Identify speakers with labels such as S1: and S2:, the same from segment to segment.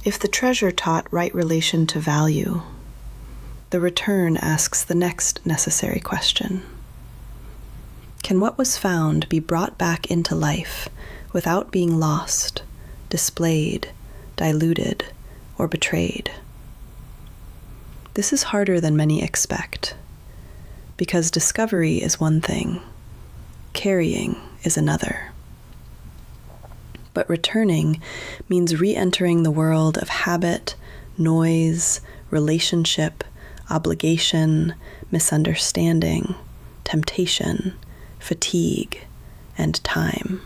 S1: If the treasure taught right relation to value, the return asks the next necessary question. Can what was found be brought back into life without being lost, displayed, diluted, or betrayed? This is harder than many expect, because discovery is one thing, carrying is another. But returning means re-entering the world of habit, noise, relationship, obligation, misunderstanding, temptation, fatigue, and time.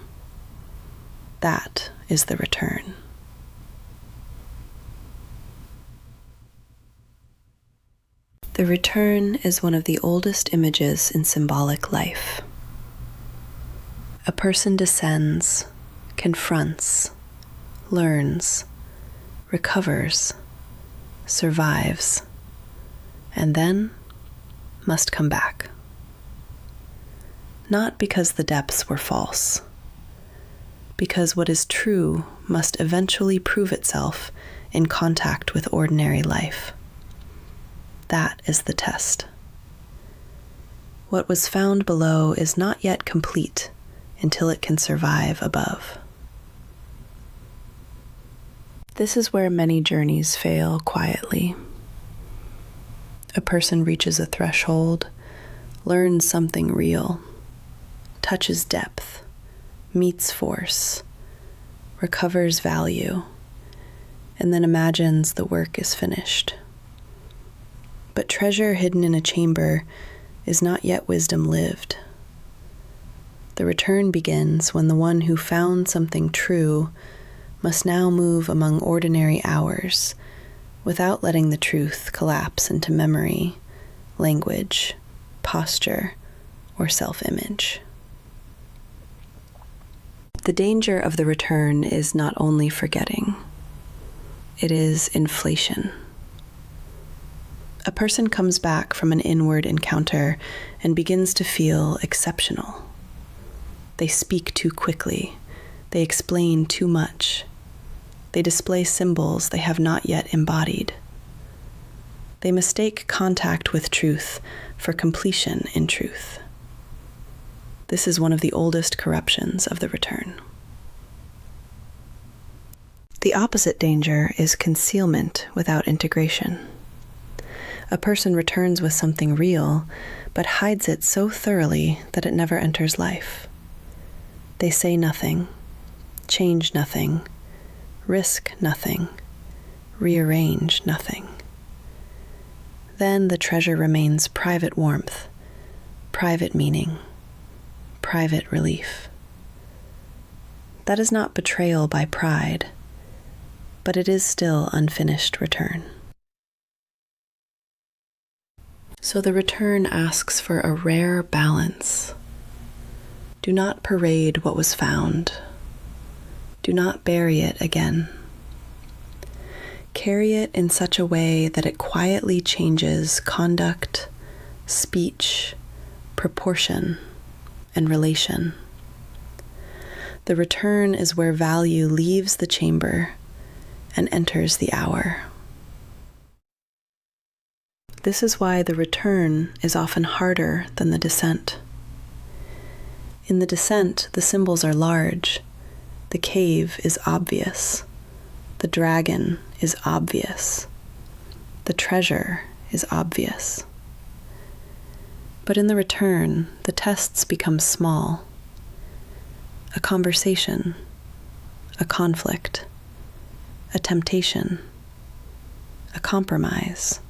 S1: That is the return. The return is one of the oldest images in symbolic life. A person descends, confronts, learns, recovers, survives, and then must come back. Not because the depths were false, because what is true must eventually prove itself in contact with ordinary life. That is the test. What was found below is not yet complete until it can survive above. This is where many journeys fail quietly. A person reaches a threshold, learns something real, touches depth, meets force, recovers value, and then imagines the work is finished. But treasure hidden in a chamber is not yet wisdom lived. The return begins when the one who found something true must now move among ordinary hours without letting the truth collapse into memory, language, posture, or self-image. The danger of the return is not only forgetting, it is inflation. A person comes back from an inward encounter and begins to feel exceptional. They speak too quickly. They explain too much. They display symbols they have not yet embodied. They mistake contact with truth for completion in truth. This is one of the oldest corruptions of the return. The opposite danger is concealment without integration. A person returns with something real, but hides it so thoroughly that it never enters life. They say nothing, change nothing, risk nothing, rearrange nothing. Then the treasure remains private warmth, private meaning, private relief. That is not betrayal by pride, but it is still unfinished return. So the return asks for a rare balance. Do not parade what was found. Do not bury it again. Carry it in such a way that it quietly changes conduct, speech, proportion, and relation. The return is where value leaves the chamber and enters the hour. This is why the return is often harder than the descent. In the descent, the symbols are large. The cave is obvious. The dragon is obvious. The treasure is obvious. But in the return, the tests become small. A conversation, a conflict, a temptation, a compromise,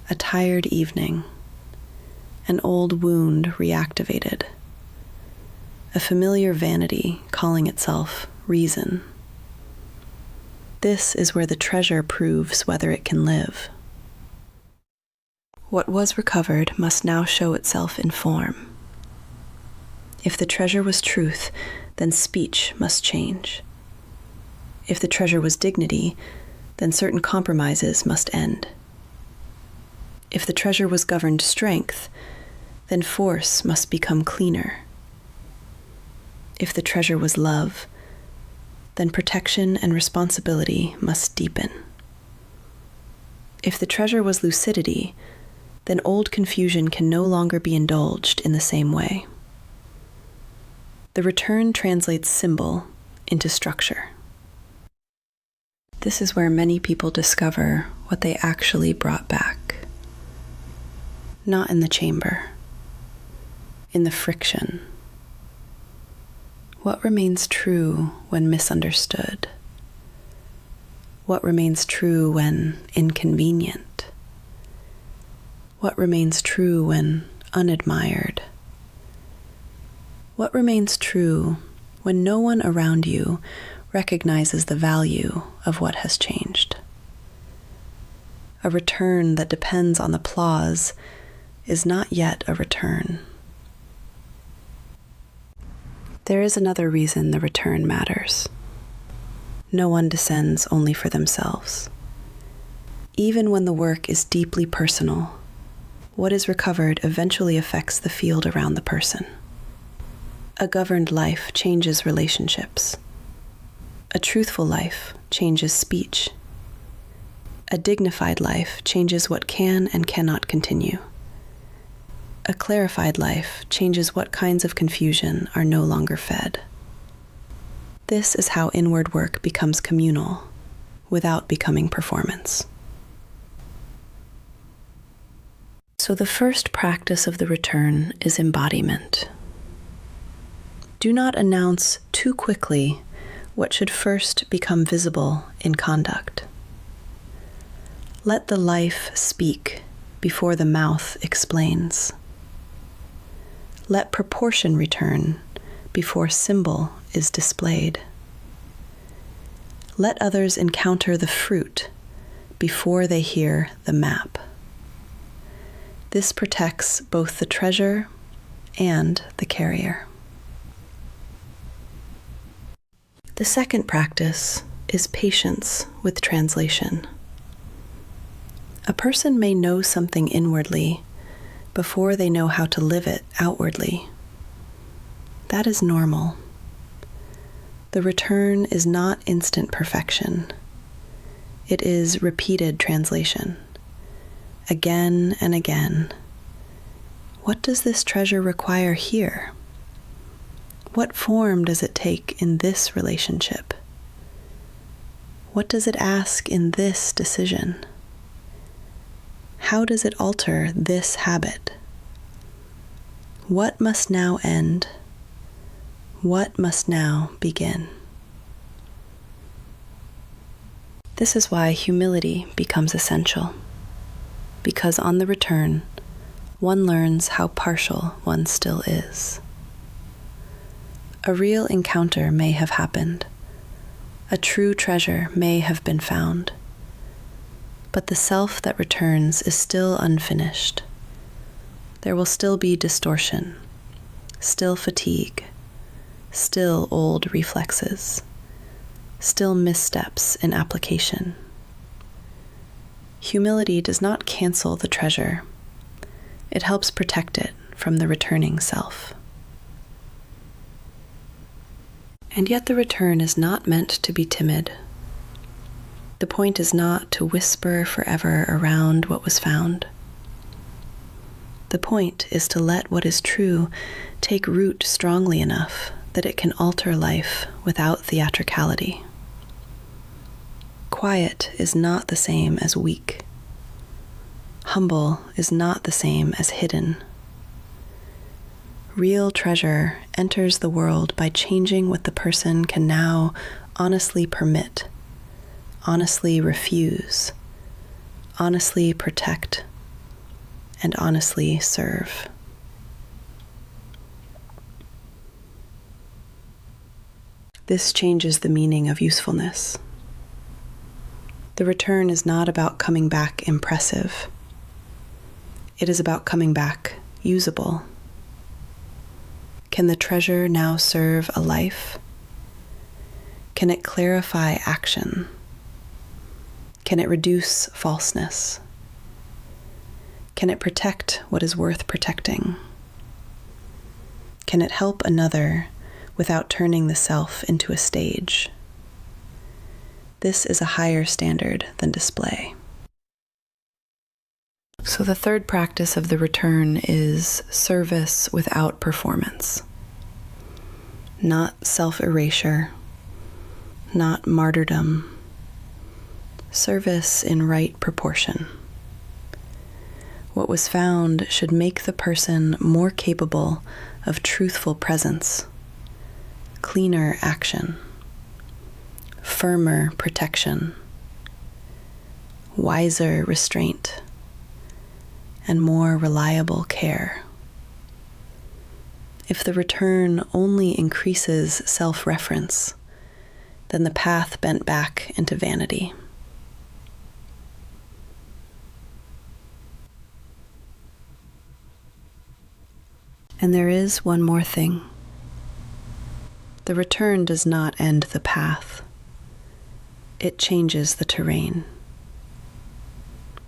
S1: a tired evening, an old wound reactivated, a familiar vanity calling itself reason. This is where the treasure proves whether it can live. What was recovered must now show itself in form. If the treasure was truth, then speech must change. If the treasure was dignity, then certain compromises must end. If the treasure was governed strength, then force must become cleaner. If the treasure was love, then protection and responsibility must deepen. If the treasure was lucidity, then old confusion can no longer be indulged in the same way. The return translates symbol into structure. This is where many people discover what they actually brought back. Not in the chamber, in the friction. What remains true when misunderstood? What remains true when inconvenient? What remains true when unadmired? What remains true when no one around you recognizes the value of what has changed? A return that depends on applause is not yet a return. There is another reason the return matters. No one descends only for themselves. Even when the work is deeply personal, what is recovered eventually affects the field around the person. A governed life changes relationships. A truthful life changes speech. A dignified life changes what can and cannot continue. A clarified life changes what kinds of confusion are no longer fed. This is how inward work becomes communal, without becoming performance. So the first practice of the return is embodiment. Do not announce too quickly what should first become visible in conduct. Let the life speak before the mouth explains. Let proportion return before symbol is displayed. Let others encounter the fruit before they hear the map. This protects both the treasure and the carrier. The second practice is patience with translation. A person may know something inwardly before they know how to live it outwardly. That is normal. The return is not instant perfection. It is repeated translation. Again and again. What does this treasure require here? What form does it take in this relationship? What does it ask in this decision? How does it alter this habit? What must now end? What must now begin? This is why humility becomes essential, because on the return, one learns how partial one still is. A real encounter may have happened. A true treasure may have been found. But the self that returns is still unfinished. There will still be distortion, still fatigue, still old reflexes, still missteps in application. Humility does not cancel the treasure. It helps protect it from the returning self. And yet the return is not meant to be timid. The point is not to whisper forever around what was found. The point is to let what is true take root strongly enough that it can alter life without theatricality. Quiet is not the same as weak. Humble is not the same as hidden. Real treasure enters the world by changing what the person can now honestly permit, honestly refuse, honestly protect, and honestly serve. This changes the meaning of usefulness. The return is not about coming back impressive. It is about coming back usable. Can the treasure now serve a life? Can it clarify action? Can it reduce falseness? Can it protect what is worth protecting? Can it help another without turning the self into a stage? This is a higher standard than display. So the third practice of the return is service without performance. Not self-erasure, not martyrdom. Service in right proportion. What was found should make the person more capable of truthful presence, cleaner action, firmer protection, wiser restraint, and more reliable care. If the return only increases self-reference, then the path bent back into vanity. And there is one more thing. The return does not end the path. It changes the terrain.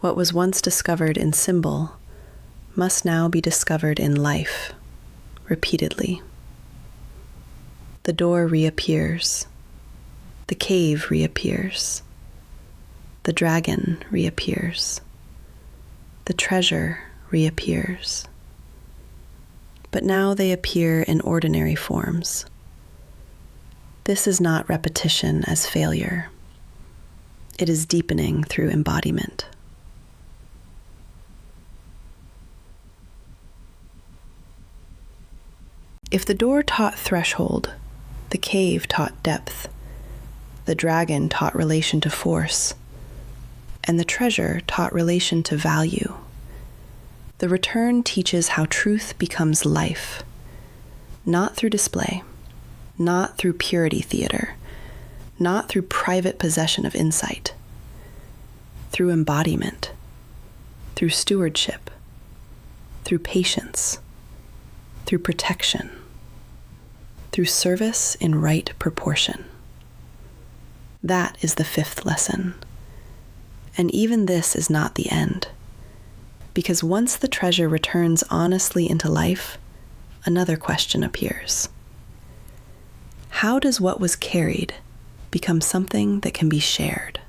S1: What was once discovered in symbol must now be discovered in life, repeatedly. The door reappears. The cave reappears. The dragon reappears. The treasure reappears. But now they appear in ordinary forms. This is not repetition as failure. It is deepening through embodiment. If the door taught threshold, the cave taught depth, the dragon taught relation to force, and the treasure taught relation to value, the return teaches how truth becomes life, not through display, not through purity theater, not through private possession of insight, through embodiment, through stewardship, through patience, through protection, through service in right proportion. That is the fifth lesson. And even this is not the end, because once the treasure returns honestly into life, another question appears. How does what was carried become something that can be shared?